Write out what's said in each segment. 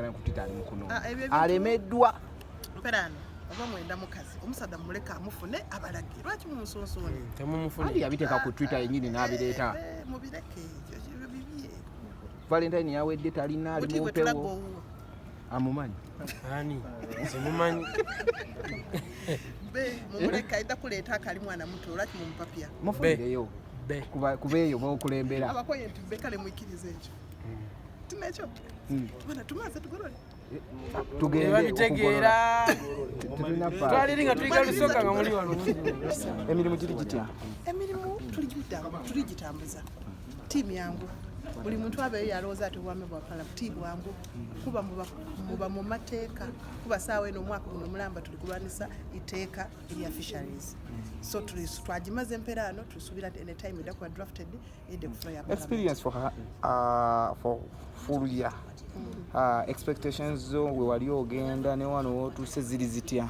Instagram ku Twitter ali mukuno alemeddwa mperano oba mwenda mukazi omusada muleka amufune abalage lwaki mumusonsone temumufune ali yabiteeka ku Twitter yenyini n'abireeta mubireke ekyo bibye Valentine yawedde talina ali mu mpewo amumanyi ani simumanyi be mumuleka ida kuleeta akali mwana muto lwaki mumupapya mufuneyo kubeeyo b'okulembera abakoye nti be kale mwikirize ekyo tinekyo bana tumaze tugorole tugende babitegeera twaliringa tuliga lusoka nga muli wano emirimu giri gitya emirimu tuligitambuza tiimu yangu buli muntu abeeyo yalowooza ati obwami bwa palamenti bwangu kuba muba mu mateeka kuba saawa eno omwaka guno mulamba tuli kulwanisa iteeka erya fisheries so twagimaze empeera ano tusuubira nti anytime edda kuba drafted edde kufuna ya experience for full year expectations zo we wali ogenda ne wano wootuuse ziri zitya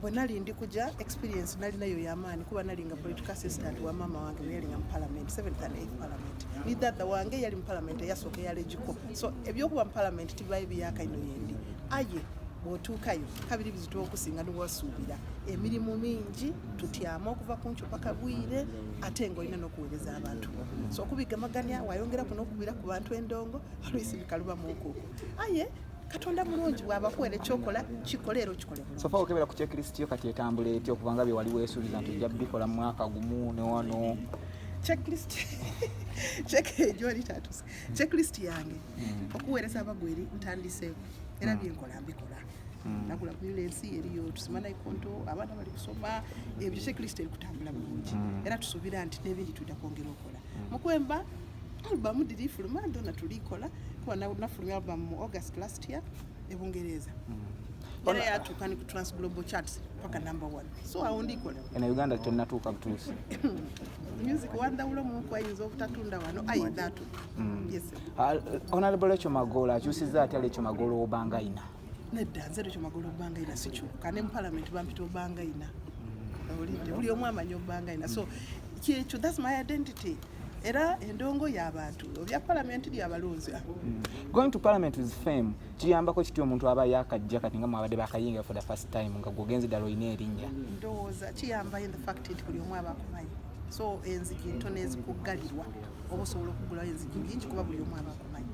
bwe nali ndi kujja experience nali nayo y'amaanyi kuba nali nga political assistant wa maama wange bwe yali nga mu parliament 7th and 8th parliament lidadda wange yali mu parliament eyasooka eyalegiko so ebyokuba mu parliament tibibayo byaka ino yendi aye bw'otuukayo kabiri bizitowa okusinga niwasuubira emirimu mingi tutyamu okuva ku nkyo paka bwire ate ng'olina n'okuweereza abantu so okubigamaganya wayongeraku n'okubira ku bantu endongo olwisi bikalubamu okuko aye Katonda mulungi bw'abakuwera ekyokola kikole era okikole bulungi. Sofa okebera ku checklist yo kati etambula etyo okubanga bye wali weesuubiza nti ojja bikola mu mwaka gumu ne wano. Checklist checklist yange okuweereza abagweri ntandise era byenkola mbikola. Nakula ambulance eriyo tusimana ikonto abaana bali kusoma ebyo checklist eri kutambula bulungi era tusuubira nti n'ebindi tujja kwongera okola. Mukwemba album diri fulumando na tulikola kwa na fulumya album mu August last year ebungereza era yatukani ku trans global charts paka number 1 so awundikola ena Uganda tenatuuka butuusi music wanda ulo mu kwa inzo okutatunda wano ayi datu yes Honorable Rachael Magoola akyusizza atya Rachael Magoola Obangayina nedda nze Rachael Magoola Obangayina sikyuka ne mu parliament bampita Obangayina buli omu amanyi Obangayina so kyekyo that's my identity era endongo y'abantu obya parliament ly'abalonzi going to parliament with fame kiyambako kityo omuntu aba yakajja kati nga mwabadde bakayinga for the first time nga gogenzi dalo ine erinnya ndowooza kiyamba in the fact nti buli omu aba akumanyi so enzigi ntono ezikuggalirwa oba osobola okugula enzigi nyingi kuba buli omu aba akumanyi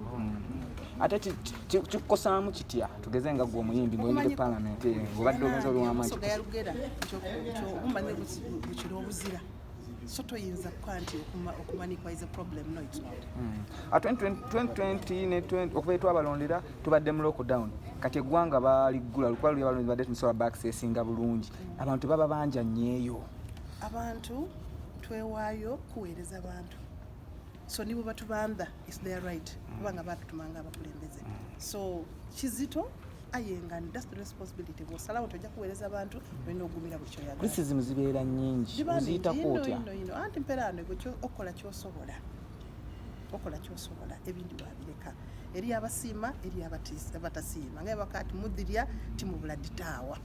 ate kikukosaamu kitya tugeze nga gwe omuyimbi ng'oyingidde parliament ng'obadde ogenza olw'amaanyi Omusoga yalugera kyo omumanye bukiro obuzira so toyinza kwanti okumanikwa is a problem no it's not 2020 ne 20 okuva twabalondera tubadde mu lockdown kati eggwanga baligula lukwalo lyabalonzi badde tusobola baccessinga bulungi abantu baba banja nnyo abantu twewaayo kuweereza abantu so nibo batubanda is their right kubanga batutumanga abakulembeze so kizito ayenga that's the responsibility of salawo tojja kuweereza abantu bwe ogumira buli kyoyagala criticism zibeera nnyingi uziyita kotya anti mperano ekyo okola kyosobola ebindi wabireka eri abasiima eri abatasiima ngaye bakati mudirya timubula ditaawa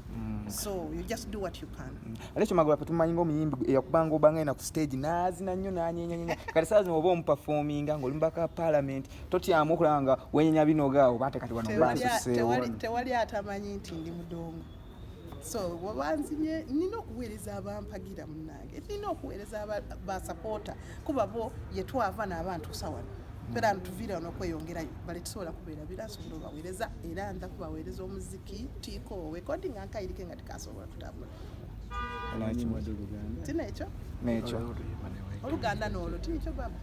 so you just do what you can Rachael Magoola petumanyi ng'omuyimbi eyakubanga Obangayina ku stage naazina nnyo nanyenyanya kati saazi oba omuperforminga ng'olimbaka parliament totyamu okulaba nga wenyenya binoga oba ate kati wano basuseewo tewali atamanyi nti ndi mudongo so wabanzinye nina okuweereza abampagira munnange nina okuweereza basapota kuba bo yetwava n'abantu sawano pera ntuvira onokweyongerayo bali tusobola kubeera birasobola obaweereza era nda kubaweereza omuziki tiko recording ankayirike nga tikasobola kutambula tinekyo nekyo oluganda n'olwo tikyo baba